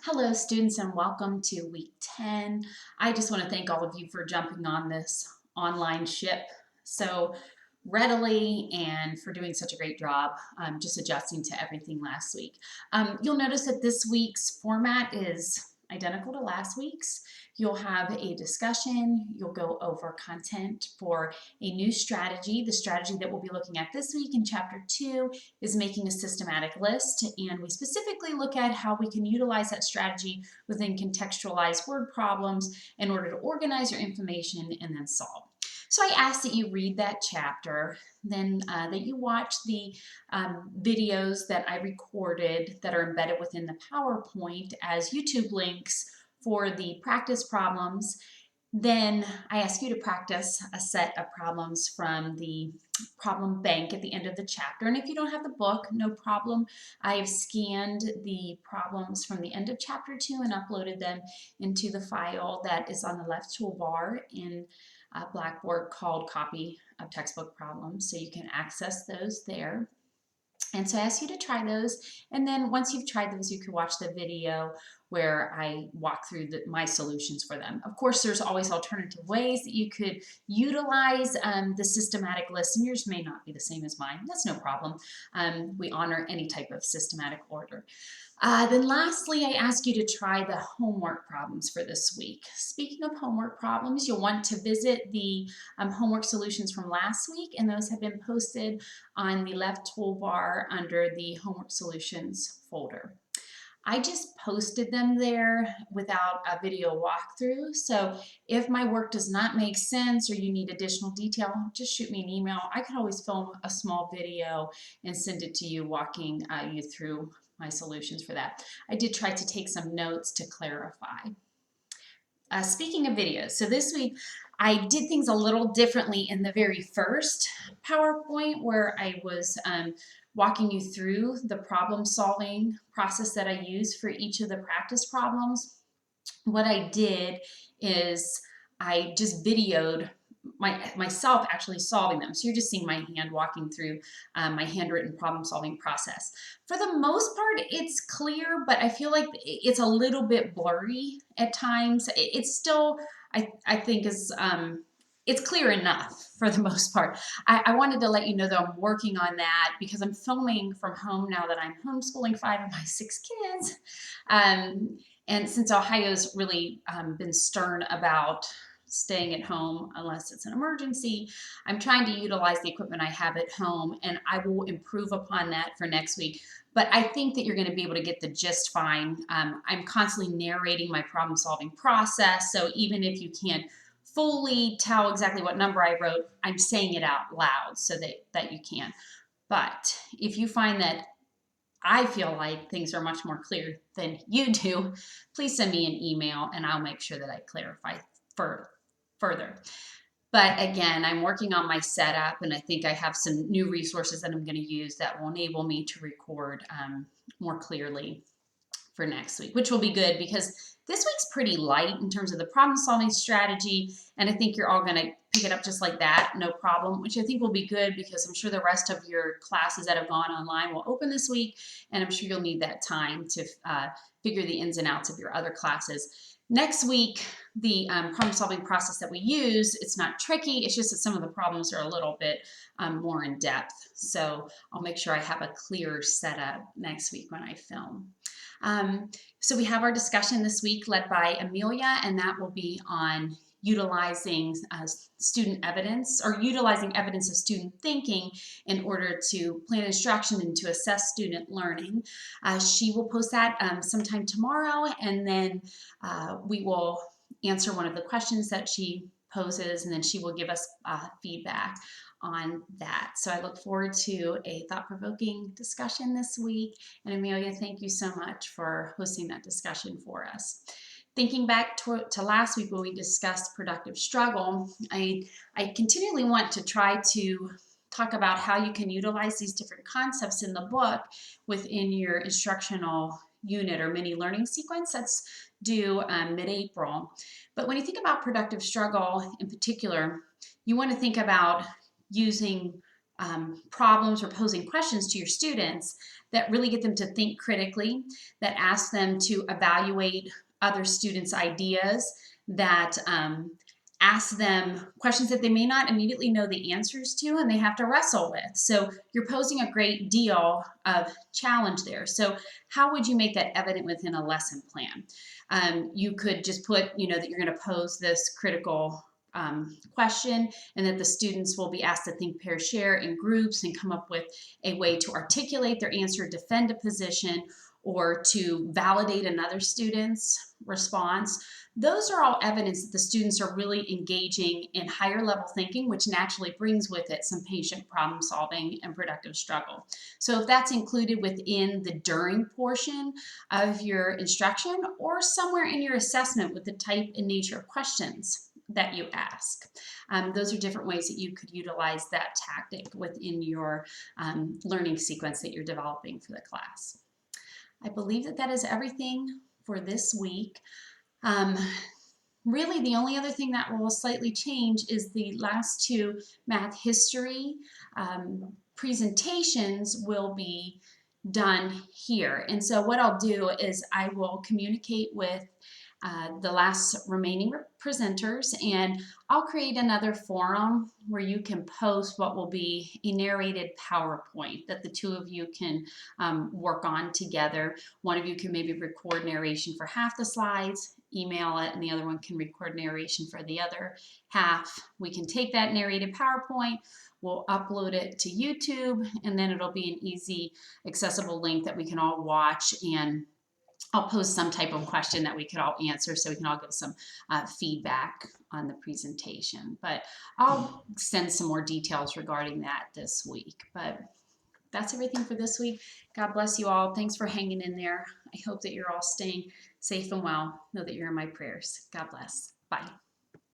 Hello students and welcome to week 10. I just want to thank all of you for jumping on this online ship so readily and for doing such a great job just adjusting to everything last week. You'll notice that this week's format is identical to last week's. You'll have a discussion, you'll go over content for a new strategy. The strategy that we'll be looking at this week in chapter 2 is making a systematic list, and we specifically look at how we can utilize that strategy within contextualized word problems in order to organize your information and then solve. So I ask that you read that chapter, then that you watch the videos that I recorded that are embedded within the PowerPoint as YouTube links for the practice problems. Then I ask you to practice a set of problems from the problem bank at the end of the chapter. And if you don't have the book, no problem. I have scanned the problems from the end of chapter 2 and uploaded them into the file that is on the left toolbar in Blackboard called Copy of Textbook Problems. So you can access those there. And so I ask you to try those, and then once you've tried those, you can watch the video where I walk through my solutions for them. Of course, there's always alternative ways that you could utilize the systematic list, and yours may not be the same as mine. That's no problem. We honor any type of systematic order. Then lastly, I ask you to try the homework problems for this week. Speaking of homework problems, you'll want to visit the homework solutions from last week, and those have been posted on the left toolbar under the homework solutions folder. I just posted them there without a video walkthrough, so if my work does not make sense or you need additional detail, just shoot me an email. I could always film a small video and send it to you walking you through my solutions for that. I did try to take some notes to clarify. Speaking of videos, so this week I did things a little differently in the very first PowerPoint where I was walking you through the problem solving process that I use for each of the practice problems. What I did is I just videoed myself actually solving them. So you're just seeing my hand walking through my handwritten problem solving process. For the most part, it's clear, but I feel like it's a little bit blurry at times. It's still, I think is, it's clear enough for the most part. I wanted to let you know that I'm working on that because I'm filming from home now that I'm homeschooling 5 of my 6 kids. And since Ohio's really been stern about staying at home unless it's an emergency, I'm trying to utilize the equipment I have at home, and I will improve upon that for next week. But I think that you're going to be able to get the gist fine. I'm constantly narrating my problem solving process, so even if you can't fully tell exactly what number I wrote, I'm saying it out loud so that you can. But if you find that I feel like things are much more clear than you do, please send me an email and I'll make sure that I clarify further. But again, I'm working on my setup, and I think I have some new resources that I'm going to use that will enable me to record more clearly for next week, which will be good because this week's pretty light in terms of the problem solving strategy, and I think you're all going to pick it up just like that, no problem, which I think will be good because I'm sure the rest of your classes that have gone online will open this week, and I'm sure you'll need that time to figure the ins and outs of your other classes. Next week, the problem solving process that we use, it's not tricky, it's just that some of the problems are a little bit more in depth. So I'll make sure I have a clear setup next week when I film. So we have our discussion this week led by Amelia, and that will be on utilizing student evidence or utilizing evidence of student thinking in order to plan instruction and to assess student learning. She will post that sometime tomorrow, and then we will answer one of the questions that she poses, and then she will give us feedback on that. So I look forward to a thought-provoking discussion this week. And Amelia, thank you so much for hosting that discussion for us. Thinking back to last week when we discussed productive struggle, I continually want to try to talk about how you can utilize these different concepts in the book within your instructional unit or mini learning sequence that's due mid-April. But when you think about productive struggle in particular, you want to think about using problems or posing questions to your students that really get them to think critically, that ask them to evaluate other students' ideas, that ask them questions that they may not immediately know the answers to and they have to wrestle with. So you're posing a great deal of challenge there. So how would you make that evident within a lesson plan? You could just put, that you're going to pose this critical question, and that the students will be asked to think, pair, share in groups and come up with a way to articulate their answer, defend a position, or to validate another student's response. Those are all evidence that the students are really engaging in higher level thinking, which naturally brings with it some patient problem solving and productive struggle. So if that's included within the during portion of your instruction or somewhere in your assessment with the type and nature of questions that you ask. Those are different ways that you could utilize that tactic within your learning sequence that you're developing for the class. I believe that that is everything for this week. Really, the only other thing that will slightly change is the last two math history presentations will be done here. And so what I'll do is I will communicate with the last remaining presenters, and I'll create another forum where you can post what will be a narrated PowerPoint that the two of you can work on together. One of you can maybe record narration for half the slides, email it, and the other one can record narration for the other half. We can take that narrated PowerPoint, we'll upload it to YouTube, and then it'll be an easy, accessible link that we can all watch, and I'll post some type of question that we could all answer so we can all give some feedback on the presentation. But I'll send some more details regarding that this week. But that's everything for this week. God bless you all. Thanks for hanging in there. I hope that you're all staying safe and well. Know that you're in my prayers. God bless. Bye.